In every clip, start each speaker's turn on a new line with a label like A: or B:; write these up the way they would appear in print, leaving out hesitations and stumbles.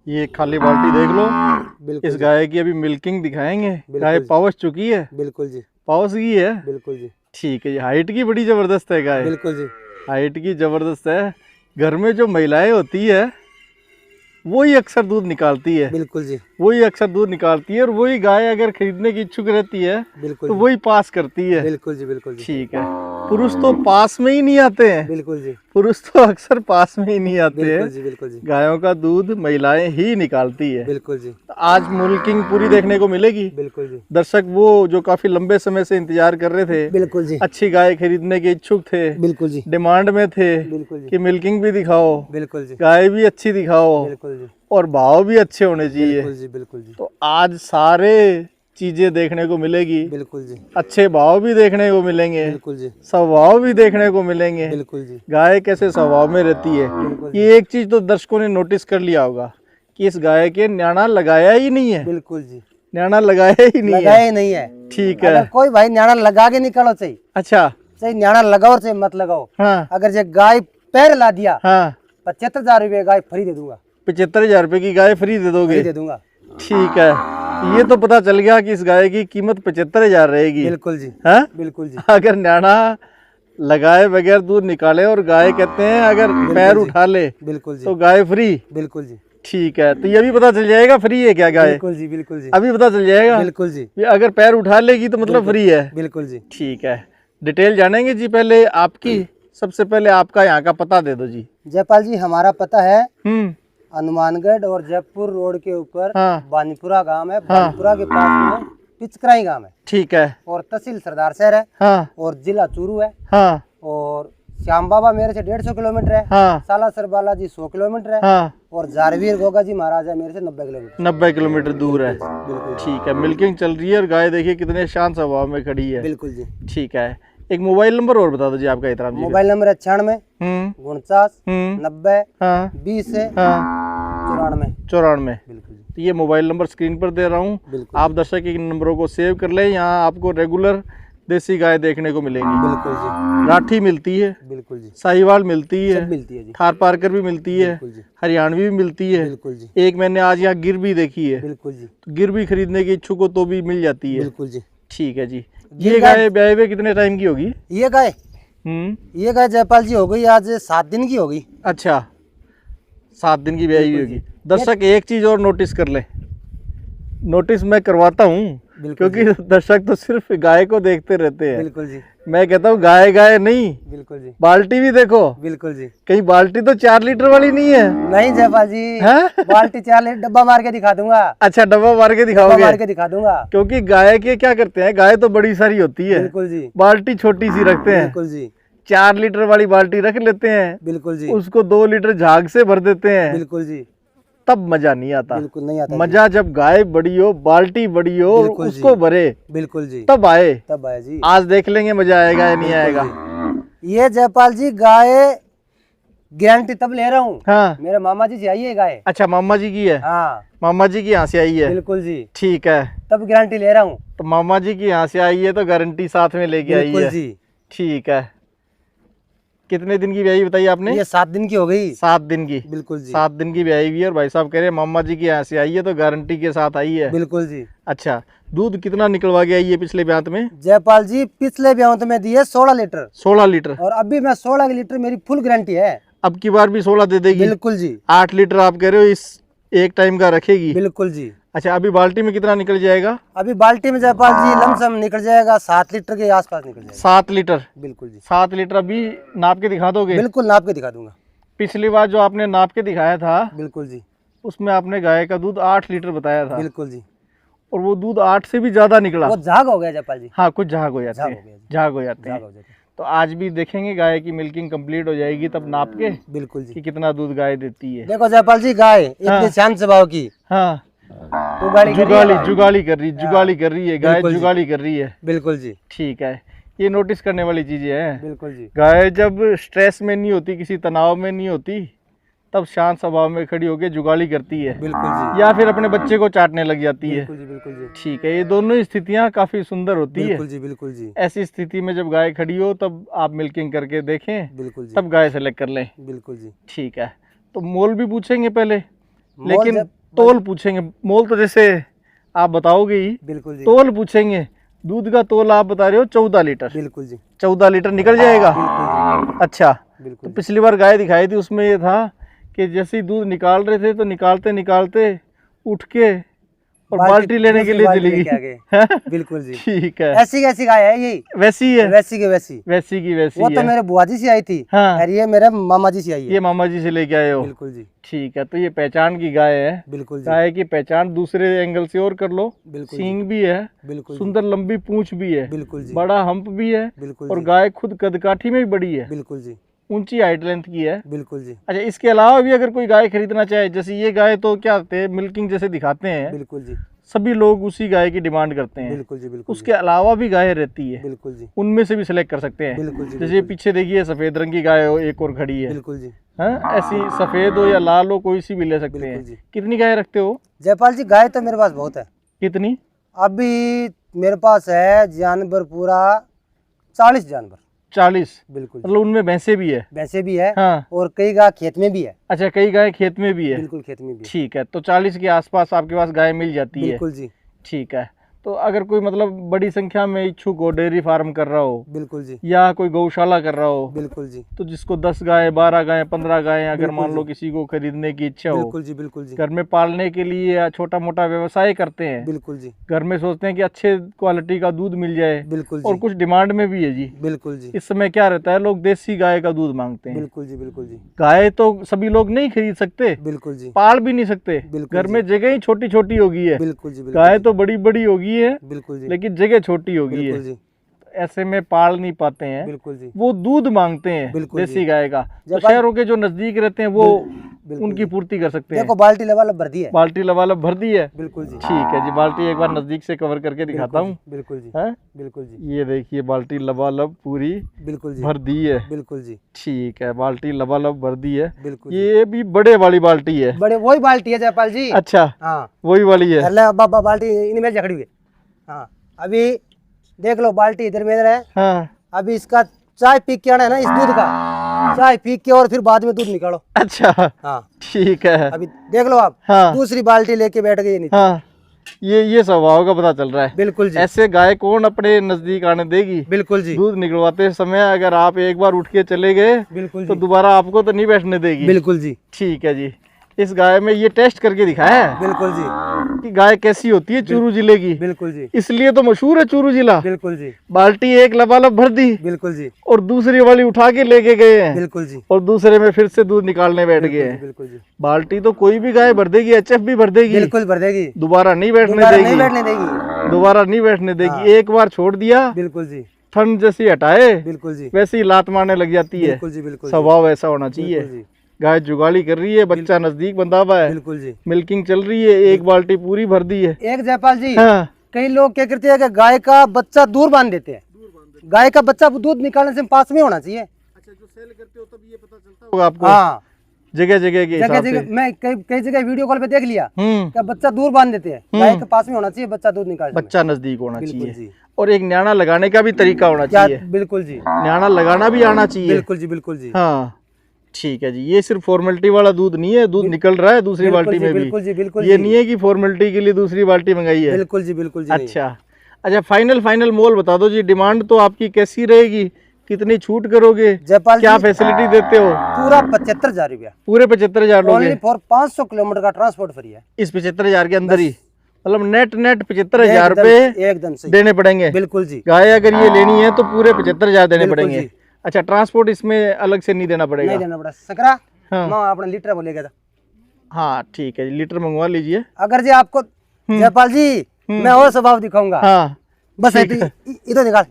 A: ये खाली बाल्टी देख लो।
B: बिल्कुल
A: इस
B: जी।
A: गाय की अभी मिल्किंग दिखाएंगे।
B: बिल्कुल
A: गाय
B: जी।
A: पावस चुकी है,
B: बिल्कुल जी।
A: पावस की है।
B: बिल्कुल जी।
A: ठीक है, ये हाइट की बड़ी जबरदस्त है गाय।
B: बिल्कुल जी।
A: हाइट की जबरदस्त है। घर में जो महिलाएं होती है वही अक्सर दूध निकालती है।
B: बिल्कुल जी।
A: वही अक्सर दूध निकालती है और वही गाय अगर खरीदने की इच्छुक रहती है
B: बिल्कुल
A: तो
B: जी।
A: वही पास करती है।
B: बिल्कुल जी। बिल्कुल जी।
A: ठीक है, पुरुष तो पास में ही नहीं आते हैं।
B: बिल्कुल जी।
A: पुरुष तो अक्सर पास में ही नहीं आते हैं।
B: बिल्कुल जी। बिल्कुल जी।
A: गायों का दूध महिलाएं ही निकालती है।
B: बिल्कुल जी।
A: तो आज मिल्किंग पूरी देखने को मिलेगी।
B: बिल्कुल जी।
A: दर्शक वो जो काफी लंबे समय से इंतजार कर रहे थे,
B: बिल्कुल जी।
A: अच्छी गाय खरीदने के इच्छुक थे,
B: बिल्कुल जी।
A: डिमांड में थे
B: बिल्कुल जी।
A: कि मिल्किंग भी दिखाओ,
B: बिल्कुल जी।
A: गाय भी अच्छी दिखाओ
B: बिल्कुल जी।
A: और भाव भी अच्छे होने चाहिए।
B: बिल्कुल जी। बिल्कुल जी।
A: तो आज सारे चीजें देखने को मिलेगी।
B: बिल्कुल जी।
A: अच्छे भाव भी देखने को मिलेंगे,
B: बिल्कुल जी।
A: स्वभाव भी देखने को मिलेंगे।
B: बिल्कुल जी।
A: गाय कैसे स्वभाव में रहती है।
B: बिल्कुल जी।
A: ये एक चीज तो दर्शकों ने नोटिस कर लिया होगा कि इस गाय के न्याणा लगाया ही नहीं है।
B: बिल्कुल जी।
A: न्याणा लगाया ही नहीं है।
B: लगाया ही नहीं है।
A: ठीक है।
B: अगर कोई भाई न्याणा लगा के निकालो चाहिए,
A: अच्छा।
B: चाहे न्याणा लगाओ चाहे मत लगाओ,
A: हाँ
B: अगर जो गाय पैर ला दिया,
A: हाँ,
B: 75,000 रुपये गाय फ्री दे दूंगा।
A: 75,000 रुपए की गाय फ्री दे दोगे?
B: फ्री दे दूंगा।
A: ठीक है, ये तो पता चल गया कि इस गाय की कीमत 75,000 रहेगी।
B: बिल्कुल जी।
A: है?
B: बिल्कुल जी।
A: अगर न्याणा लगाए बगैर दूध निकाले और गाय कहते हैं अगर पैर
B: जी।
A: उठा ले
B: बिल्कुल जी।
A: तो गाय फ्री।
B: बिल्कुल जी।
A: ठीक है, तो ये भी पता चल जाएगा फ्री है क्या गाय?
B: बिल्कुल जी। बिल्कुल जी।
A: अभी पता चल जाएगा।
B: बिल्कुल जी।
A: ये अगर पैर उठा लेगी तो मतलब फ्री है।
B: बिल्कुल जी।
A: ठीक है, डिटेल जानेंगे जी। पहले आपकी, सबसे पहले आपका यहाँ का पता दे दो जी।
B: जयपाल जी, हमारा पता है
A: हनुमानगढ़
B: और जयपुर रोड के ऊपर
A: हाँ।
B: बानीपुरा गांव है। बानीपुरा के पास में पिचकराई गांव है।
A: ठीक है।
B: और तहसील सरदार शहर है।
A: हाँ
B: और जिला चूरू है।
A: हाँ
B: और श्याम बाबा मेरे से 150 किलोमीटर है।
A: हाँ
B: सालासर बालाजी 100 किलोमीटर है।
A: हाँ।
B: और जारवीर गोगा जी महाराज है मेरे से 90 किलोमीटर।
A: 90 किलोमीटर दूर है।
B: बिल्कुल।
A: ठीक है, मिल्किंग चल रही है और गाय देखिए कितने शांत स्वभाव में खड़ी है।
B: बिल्कुल जी।
A: ठीक है, एक मोबाइल नंबर और बता दो जी आपका इतराम जी।
B: मोबाइल नंबर है 96 49 90
A: हाँ
B: 20 से
A: हाँ
B: 94।
A: 94।
B: बिल्कुल जी।
A: तो ये मोबाइल नंबर स्क्रीन पर दे रहा हूँ,
B: बिल्कुल।
A: आप दर्शक इन नंबरों को सेव कर लें। यहाँ आपको रेगुलर देसी गाय देखने को मिलेंगी।
B: बिल्कुल जी।
A: राठी मिलती है,
B: बिल्कुल जी।
A: साहिवाल मिलती है,
B: सब मिलती है जी।
A: थार पारकर भी मिलती है,
B: बिल्कुल जी।
A: हरियाणवी भी मिलती है।
B: बिल्कुल जी।
A: एक मैंने आज यहाँ गिर भी देखी है।
B: बिल्कुल जी।
A: तो गिर भी खरीदने की इच्छुक हो तो भी मिल जाती है।
B: बिल्कुल जी।
A: ठीक है जी।
B: गिर
A: ये गाय ब्याह हुए कितने टाइम की होगी?
B: ये गाय जयपाल जी हो गई आज 7 दिन की होगी।
A: अच्छा, 7 दिन की ब्याही हुई होगी। दर्शक एक चीज और नोटिस कर ले, नोटिस मैं करवाता हूँ क्योंकि दर्शक तो सिर्फ गाय को देखते रहते हैं।
B: बिल्कुल जी।
A: मैं कहता हूँ गाय गाय नहीं,
B: बिल्कुल जी।
A: बाल्टी भी देखो।
B: बिल्कुल जी।
A: कहीं बाल्टी तो 4 लीटर वाली नहीं है?
B: नहीं जयपाल जी,
A: हैं?
B: बाल्टी 4 लीटर डब्बा मार के दिखा दूंगा।
A: अच्छा, डब्बा मार के
B: डब्बा
A: दिखाओगे?
B: मार के दिखा दूंगा।
A: क्योंकि गाय के क्या करते हैं, गाय तो बड़ी सारी होती है,
B: बिल्कुल जी।
A: बाल्टी छोटी सी रखते हैं।
B: बिल्कुल जी।
A: 4 लीटर वाली बाल्टी रख लेते हैं।
B: बिल्कुल जी।
A: उसको 2 लीटर झाग से भर देते हैं।
B: बिल्कुल जी।
A: तब मजा नहीं आता।
B: बिल्कुल नहीं आता।
A: मजा जब गाय बड़ी हो, बाल्टी बड़ी हो, उसको भरे,
B: बिल्कुल जी,
A: तब आए।
B: तब आए जी।
A: आज देख लेंगे मजा आएगा या नहीं आएगा।
B: ये जयपाल जी गाय गारंटी तब ले रहा हूँ।
A: हाँ।
B: मेरे मामा जी से आई है गाय।
A: अच्छा, मामा जी की है?
B: हाँ,
A: मामा जी की यहाँ से आई है।
B: बिल्कुल जी।
A: ठीक है,
B: तब गारंटी ले रहा हूँ।
A: तो मामा जी की यहाँ से आई है तो गारंटी साथ में लेके आई
B: बिल्कुल
A: है
B: जी।
A: ठीक है। कितने दिन की ब्याही बताई आपने?
B: ये 7 दिन की हो गई।
A: 7 दिन की।
B: बिल्कुल जी।
A: 7 दिन की ब्याही हुई है और भाई साहब कह रहे हैं मामा जी की यहाँ से आई है तो गारंटी के साथ आई है।
B: बिल्कुल जी।
A: अच्छा, दूध कितना निकलवा के आई है पिछले ब्यात में?
B: जयपाल जी पिछले ब्यात में दिए 16 लीटर।
A: 16 लीटर।
B: और अभी मैं 16 लीटर मेरी फुल गारंटी है।
A: अब की बार भी 16 दे देगी?
B: बिल्कुल जी।
A: 8 लीटर आप कह रहे हो इस एक टाइम का रखेगी?
B: बिल्कुल जी।
A: अच्छा, अभी बाल्टी में कितना निकल जाएगा?
B: अभी बाल्टी में जयपाल जी लमसम निकल जाएगा 7 लीटर के आसपास निकल जाएगा।
A: 7 लीटर?
B: बिल्कुल जी।
A: 7 लीटर अभी नाप के दिखा दोगे?
B: बिल्कुल नाप के दिखा दूंगा।
A: पिछली बार जो आपने नाप के दिखाया था,
B: बिल्कुल जी,
A: उसमें आपने गाय का दूध 8 लीटर बताया था।
B: बिल्कुल जी।
A: और वो दूध 8 से भी ज्यादा निकला।
B: वो झाग हो गया जयपाल जी।
A: हाँ, कुछ झाग हो जाते
B: झाग हो
A: हैं,
B: गया जी।
A: झाग हो जाते हैं।
B: झाग हो जाता है।
A: तो आज भी देखेंगे गाय की मिल्किंग कंप्लीट हो जाएगी तब नाप के
B: बिल्कुल
A: कि
B: जी।
A: कितना दूध गाय देती है।
B: देखो जयपाल जी गाय इतनी शांत स्वभाव की,
A: हाँ,
B: जुगाली कर रही है।
A: जुगाली कर रही है गाय,
B: बिल्कुल जी।
A: जुगाली कर रही है।
B: बिल्कुल जी।
A: ठीक है, ये नोटिस करने वाली चीजें हैं।
B: बिल्कुल जी।
A: गाय जब स्ट्रेस में नहीं होती, किसी तनाव में नहीं होती, तब शांत स्वभाव में खड़ी होकर जुगाली करती है,
B: बिल्कुल जी।
A: या फिर अपने बच्चे को चाटने लग जाती है।
B: बिल्कुल जी। बिल्कुल जी।
A: ठीक है, ये दोनों ही स्थितियां काफी सुंदर होती है।
B: बिल्कुल जी। बिल्कुल जी।
A: ऐसी स्थिति में जब गाय खड़ी हो तब आप मिल्किंग करके देखें,
B: बिल्कुल जी।
A: तब गाय सेलेक्ट कर लें।
B: बिल्कुल जी।
A: ठीक है, तो मोल भी पूछेंगे पहले,
B: मोल
A: लेकिन तोल पूछेंगे, मोल तो जैसे आप बताओगे ही,
B: बिल्कुल जी,
A: तोल पूछेंगे। दूध का तोल आप बता रहे हो 14 लीटर,
B: बिल्कुल जी,
A: 14 लीटर निकल जाएगा।
B: बिल्कुल जी,
A: अच्छा, तो
B: बिल्कुल
A: पिछली बार गाय दिखाई थी उसमें ये था कि जैसे ही दूध निकाल रहे थे तो निकालते निकालते उठ के और बाल्टी लेने के
B: दूसरी
A: लिए
B: बाल्टी
A: चली
B: लेके आ
A: गई।
B: गए। बिल्कुल जी,
A: ठीक है,
B: ऐसी कैसी गाय है यही,
A: वैसी है,
B: वैसी की वैसी।
A: वैसी की वैसी
B: वो तो
A: है।
B: मेरे बुआ जी से आई थी,
A: हाँ,
B: और ये मेरे मामा जी से आई
A: ये
B: है।
A: मामा जी से लेके आए हो।
B: बिल्कुल जी,
A: ठीक है, तो ये पहचान की गाय है।
B: बिल्कुल जी,
A: गाय की पहचान दूसरे एंगल से और कर लो।
B: बिल्कुल जी,
A: सींग भी है,
B: बिल्कुल जी,
A: सुंदर लंबी पूंछ भी है,
B: बिल्कुल जी,
A: बड़ा हम्प भी है,
B: बिल्कुल
A: और
B: जी,
A: गाय खुद कदकाठी में भी बड़ी है,
B: बिल्कुल जी,
A: ऊंची हाइट लेंथ की है।
B: बिल्कुल जी,
A: अच्छा, इसके अलावा भी अगर कोई गाय खरीदना चाहे, जैसे ये गाय तो क्या होते हैं मिल्किंग जैसे दिखाते हैं,
B: बिल्कुल जी,
A: सभी लोग उसी गाय की डिमांड करते हैं।
B: बिल्कुल जी, बिल्कुल
A: उसके अलावा भी गाय रहती है,
B: बिल्कुल जी,
A: उनमें से भी सिलेक्ट कर सकते हैं।
B: बिल्कुल जी,
A: जैसे ये पीछे देखिए सफेद रंग की गाय हो, एक और खड़ी है,
B: बिल्कुल जी,
A: हाँ, ऐसी सफेद हो या लाल हो कोई सी भी ले सकते
B: बिल्कुल
A: हैं।
B: जी।
A: कितनी गाय रखते हो?
B: जयपाल जी गाय तो मेरे पास बहुत है।
A: कितनी?
B: अभी मेरे पास है जानवर पूरा 40 जानवर।
A: 40?
B: बिल्कुल जी,
A: मतलब उनमें भैंसे भी है?
B: भैंसे भी है,
A: हाँ।
B: और कई गाय खेत में भी है।
A: अच्छा, कई गाय खेत में भी है?
B: बिल्कुल खेत में भी है।
A: ठीक है, तो 40 के आसपास आपके पास गाय मिल जाती है।
B: बिल्कुल जी,
A: ठीक है, तो अगर कोई मतलब बड़ी संख्या में इच्छुक हो, डेयरी फार्म कर रहा हो
B: बिल्कुल जी,
A: या कोई गौशाला कर रहा हो,
B: बिल्कुल जी,
A: तो जिसको 10 गाय, 12 गाय, 15 गाय अगर
B: बिल्कुल
A: मान लो
B: जी।
A: किसी को खरीदने की इच्छा हो,
B: बिल्कुल जी, बिल्कुल जी,
A: घर में पालने के लिए या छोटा मोटा व्यवसाय करते हैं,
B: बिल्कुल जी,
A: घर में सोचते हैं कि अच्छे क्वालिटी का दूध मिल जाए,
B: बिल्कुल
A: और
B: जी,
A: कुछ डिमांड में भी है जी।
B: बिल्कुल जी,
A: इस समय क्या रहता है, लोग देसी गाय का दूध मांगते हैं।
B: बिल्कुल जी, बिल्कुल जी,
A: गाय तो सभी लोग नहीं खरीद सकते,
B: बिल्कुल जी,
A: पाल भी नहीं सकते,
B: बिल्कुल
A: घर में जगह ही छोटी छोटी होगी है।
B: बिल्कुल जी, बिल्कुल
A: गाय
B: जी,
A: तो बड़ी बड़ी होगी है,
B: बिल्कुल जी,
A: लेकिन जगह छोटी होगी
B: बिल्कुल
A: है,
B: जी,
A: ऐसे में पाल नहीं पाते हैं,
B: बिल्कुल जी,
A: वो दूध मांगते हैं
B: बिल्कुल
A: देसी
B: जी।
A: गाय का। तो
B: जब आप-
A: शहरों के जो नजदीक रहते हैं वो
B: बिल्कुल
A: उनकी
B: जी।
A: पूर्ति कर सकते हैं।
B: देखो बाल्टी लेवल भर दी है।
A: बाल्टी लबालब भर दी है?
B: बिल्कुल जी,
A: ठीक है जी, बाल्टी एक बार नजदीक से कवर करके दिखाता हूँ।
B: बिल्कुल जी,
A: हैं?
B: बिल्कुल जी,
A: ये देखिए बाल्टी लबालब पूरी
B: बिल्कुल जी,
A: भर दी है।
B: बिल्कुल जी,
A: ठीक है, बाल्टी लबालब भर दी है।
B: बिल्कुल जी।
A: ये भी बड़े वाली बाल्टी है?
B: बड़े वही बाल्टी है जयपाल जी।
A: अच्छा,
B: हाँ,
A: वही वाली है।
B: अरे बाबा बाल्टी इन में जकड़ी हुई है। हाँ, अभी देख लो बाल्टी इधर में है।
A: हाँ,
B: अभी इसका चाय पी के आना है ना, इस दूध का चाय पी के और फिर बाद में दूध निकालो।
A: अच्छा,
B: हाँ,
A: ठीक है।
B: अभी देख लो आप।
A: हाँ,
B: दूसरी बाल्टी लेके बैठ गई नीचे।
A: हाँ, ये स्वभाव का पता चल रहा है।
B: बिल्कुल जी,
A: ऐसे गाय कौन अपने नजदीक आने देगी?
B: बिल्कुल जी,
A: दूध निकलवाते समय अगर आप एक बार उठ के चले गए
B: बिल्कुल
A: तो
B: जी,
A: दोबारा आपको तो नहीं बैठने देगी।
B: बिल्कुल जी,
A: ठीक है जी, इस गाय में ये टेस्ट करके दिखाया है
B: बिल्कुल जी,
A: कि गाय कैसी होती है चूरू जिले की।
B: बिल्कुल जी,
A: इसलिए तो मशहूर है चूरू जिला।
B: बिल्कुल जी,
A: बाल्टी एक लबालब भर दी
B: बिल्कुल जी,
A: और दूसरी वाली उठा के लेके गए हैं,
B: बिल्कुल जी,
A: और दूसरे में फिर से दूध निकालने बैठ गए हैं।
B: बिल्कुल जी,
A: बाल्टी तो कोई भी गाय भर देगी, एचएफ भी भर देगी,
B: बिल्कुल भर देगी।
A: दोबारा नहीं बैठने
B: दोबारा नहीं
A: देगी,
B: बैठने देगी।
A: दोबारा नहीं बैठने देगी।
B: हाँ।
A: एक बार छोड़ दिया,
B: बिल्कुल जी,
A: ठंड जैसी हटाए
B: बिल्कुल जी,
A: वैसे ही लात मारने लग जाती है।
B: बिल्कुल जी, बिल्कुल जी,
A: स्वभाव ऐसा होना चाहिए।
B: बिल्कुल जी,
A: गाय जुगाली कर रही है, बच्चा नजदीक बंधा हुआ है,
B: बिल्कुल जी।
A: मिल्किंग चल रही है, एक बाल्टी पूरी भर दी है।
B: एक जयपाल जी,
A: हाँ,
B: कई लोग क्या करते हैं कि गाय का बच्चा दूर बांध देते हैं। गाय का बच्चा दूध निकालने से पास में होना चाहिए।
A: अच्छा, जो सेल करते हो तब ये पता चलता होगा आपको?
B: हाँ,
A: जगह जगह के
B: जगह
A: हिसाब से।
B: जगह मैं कई जगह वीडियो कॉल पे देख लिया
A: हम्म,
B: कि बच्चा दूर बांध देते हैं। गाय के पास में होना चाहिए बच्चा दूध निकालने में।
A: बच्चा नजदीक होना
B: बिल्कुल
A: चाहिए,
B: जी।
A: और एक न्याणा लगाने का भी तरीका होना
B: क्या?
A: चाहिए।
B: बिल्कुल जी,
A: न्याणा लगाना भी आना चाहिए।
B: बिल्कुल जी, बिल्कुल जी,
A: हाँ, ठीक है जी। ये सिर्फ फॉर्मेलिटी वाला दूध नहीं है, दूध निकल रहा है दूसरी
B: बिल्कुल
A: बाल्टी
B: जी,
A: में भी।
B: बिल्कुल जी, बिल्कुल
A: ये
B: जी।
A: नहीं है कि फॉर्मेलिटी के लिए दूसरी बाल्टी मंगाई है।
B: बिल्कुल जी, बिल्कुल जी नहीं।
A: अच्छा, अच्छा, फाइनल मोल बता दो जी। डिमांड तो आपकी कैसी रहेगी, कितनी छूट करोगे,
B: जयपाल
A: क्या
B: जी
A: फैसिलिटी देते हो?
B: पूरा 75,000 रुपया,
A: पूरे 75,000
B: ओनली
A: लोगे?
B: फॉर 500 किलोमीटर का ट्रांसपोर्ट फ्री है।
A: इस 75,000 के अंदर ही, मतलब नेट 75,000
B: एकदम-
A: रुपए
B: एकदम सही।
A: देने पड़ेंगे।
B: बिल्कुल जी,
A: गाय अगर ये लेनी है तो पूरे 75,000 देने
B: बिल्कुल
A: पड़ेंगे।
B: जी।
A: अच्छा, ट्रांसपोर्ट इसमें अलग से नहीं देना पड़ेगा?
B: नहीं देना पड़ा। सकरा
A: हाँ।
B: मैं अपना लीटर बोलेगा था।
A: हाँ, ठीक है, लीटर मंगवा लीजिए।
B: अगर जी आपको जयपाल जी मैं और स्वभाव दिखाऊंगा।
A: हाँ,
B: बस इधर निकाल।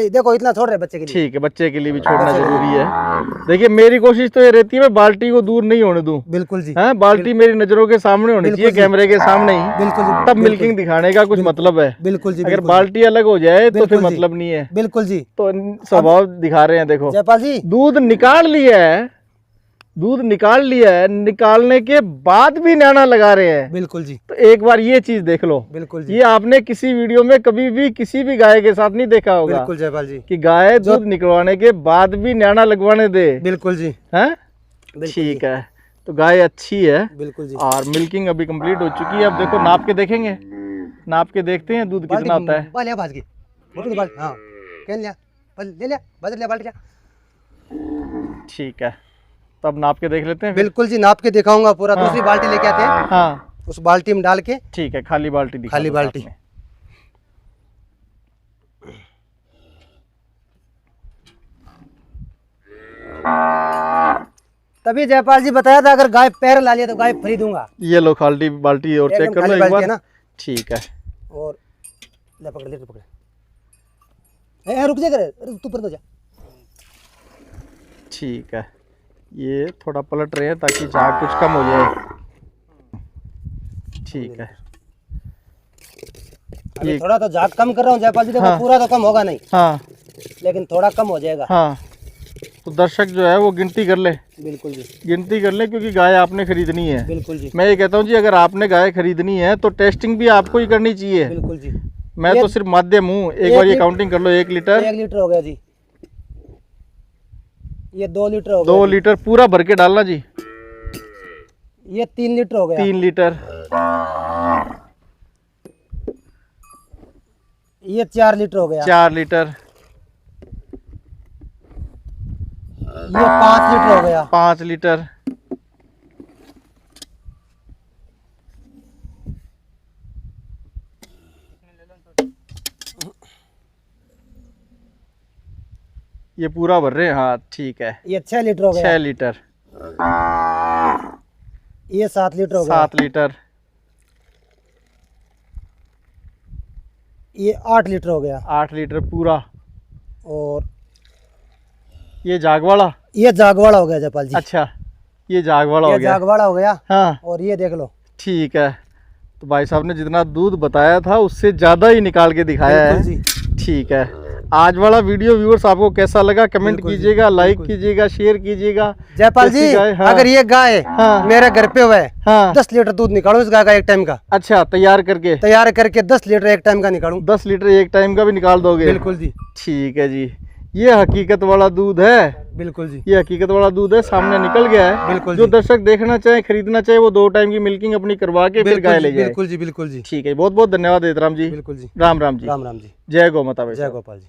B: देखो इतना छोड़ रहे बच्चे के लिए।
A: ठीक है, बच्चे के लिए भी छोड़ना जरूरी है। देखिए, मेरी कोशिश तो ये रहती है मैं बाल्टी को दूर नहीं होने दूं।
B: बिल्कुल जी,
A: हाँ, बाल्टी मेरी नजरों के सामने होनी चाहिए, कैमरे के सामने ही,
B: बिल्कुल जी,
A: तब मिल्किंग दिखाने का कुछ मतलब है।
B: बिल्कुल जी,
A: अगर
B: बिल्कुल
A: बाल्टी अलग हो जाए तो फिर
B: बिल्कुल जी।
A: मतलब नहीं है।
B: बिल्कुल जी।
A: तो स्वभाव दिखा रहे हैं, देखो
B: जयपाल जी
A: दूध निकाल लिया है, दूध निकाल लिया है, निकालने के बाद भी न्याणा लगा रहे हैं।
B: बिल्कुल जी,
A: तो एक बार ये चीज देख लो।
B: बिल्कुल जी,
A: ये आपने किसी वीडियो में कभी भी किसी भी गाय के साथ नहीं देखा होगा
B: बिल्कुल जयपाल जी,
A: कि गाय दूध निकलवाने के बाद भी न्याणा लगवाने दे।
B: बिल्कुल जी,
A: हैं?
B: बिल्कुल
A: ठीक है, तो गाय अच्छी है
B: बिल्कुल जी।
A: और मिल्किंग अभी कंप्लीट हो चुकी है। अब देखो नाप के देखेंगे, नाप के देखते हैं दूध कितना आता है।
B: बाल लिया बाज की मोटू बाल, हाँ कह लिया, ले लिया बाज लिया, बाल्टी लिया।
A: ठीक है, तो अब नाप के देख लेते हैं फिर।
B: बिल्कुल जी, नाप के दिखाऊंगा पूरा।
A: हाँ।
B: दूसरी बाल्टी लेके आते हैं,
A: हाँ
B: उस बाल्टी में डाल के।
A: ठीक है, खाली बाल्टी दिखा
B: खाली
A: दो
B: बाल्टी।
A: साथ में।
B: तभी जयपाल जी बताया था अगर गाय पैर ला लिया तो गाय फ्री दूंगा।
A: ये लो खाली बाल्टी और चेक
B: एकदम
A: कर लो
B: खाली
A: एक
B: बाल्टी
A: बार
B: है ना।
A: ठीक है।
B: और ले पकड़, ले पकड़, रुक जा कर, तू पर तो जा।
A: ठीक है, ये थोड़ा पलट रहे हैं ताकि झाग कुछ कम हो जाए। ठीक है,
B: अभी थोड़ा तो झाग कम कर रहा हूँ जयपाल जी, देखो
A: हाँ।
B: पूरा तो कम होगा नहीं,
A: हाँ
B: लेकिन थोड़ा कम हो जाएगा।
A: हाँ, तो दर्शक जो है वो गिनती कर ले,
B: बिल्कुल जी,
A: गिनती कर ले, क्योंकि गाय आपने खरीदनी है।
B: बिल्कुल जी,
A: मैं ये कहता हूँ जी, अगर आपने गाय खरीदनी है तो टेस्टिंग भी आपको ही करनी चाहिए।
B: बिल्कुल जी।
A: मैं तो सिर्फ माध्यम हूँ। एक बार ये काउंटिंग कर लो, 1 लीटर,
B: 1 लीटर हो गया जी, ये 2 लीटर हो गया
A: 2 लीटर पूरा भर के डालना जी,
B: ये 3 लीटर हो गया,
A: 3 लीटर,
B: ये 4 लीटर हो गया,
A: 4 लीटर,
B: ये 5 लीटर हो गया,
A: 5 लीटर, ये पूरा भर रहे हैं। हाँ ठीक है,
B: ये 6 लीटर हो गया,
A: 6 लीटर,
B: ये 7 लीटर हो गया,
A: 7 लीटर,
B: ये 8 लीटर हो गया,
A: 8 लीटर पूरा।
B: और
A: ये जागवाड़ा,
B: ये जागवाड़ा हो गया जयपाल जी।
A: अच्छा ये जागवाड़ा हो
B: ये
A: गया।
B: जागवाड़ा हो गया,
A: हाँ
B: और ये देख लो।
A: ठीक है, तो भाई साहब ने जितना दूध बताया था उससे ज़्यादा ही निकाल के दिखाया है।
B: बिल्कुल जी।
A: ठीक है, आज वाला वीडियो व्यूअर्स आपको कैसा लगा कमेंट
B: बिल्कुल जी,
A: कीजिएगा, लाइक
B: बिल्कुल।
A: कीजिएगा, शेयर कीजिएगा।
B: जयपाल
A: कैसी
B: जी,
A: गाय? हाँ।
B: अगर ये गाय
A: हाँ।
B: मेरे घर पे हुआ है,
A: हाँ
B: 10 लीटर दूध निकालूं इस गाय का एक टाइम का,
A: अच्छा, तैयार करके
B: तैयार करके 10 लीटर एक टाइम का निकालूं।
A: 10 लीटर एक टाइम का भी निकाल दोगे?
B: बिल्कुल जी,
A: ठीक है जी, ये हकीकत वाला दूध है।
B: बिल्कुल जी,
A: ये हकीकत वाला दूध है, सामने निकल गया है।
B: बिल्कुल
A: जो
B: जी।
A: दर्शक देखना चाहे, खरीदना चाहे, वो 2 टाइम की मिल्किंग अपनी करवा के फिर गाय ले जाए।
B: बिल्कुल जी, बिल्कुल जी,
A: ठीक है, बहुत बहुत धन्यवाद एतराम जी।
B: बिल्कुल जी।
A: राम राम जी।
B: राम राम जी,
A: जय गौ माता।
B: जय गोपाल जी।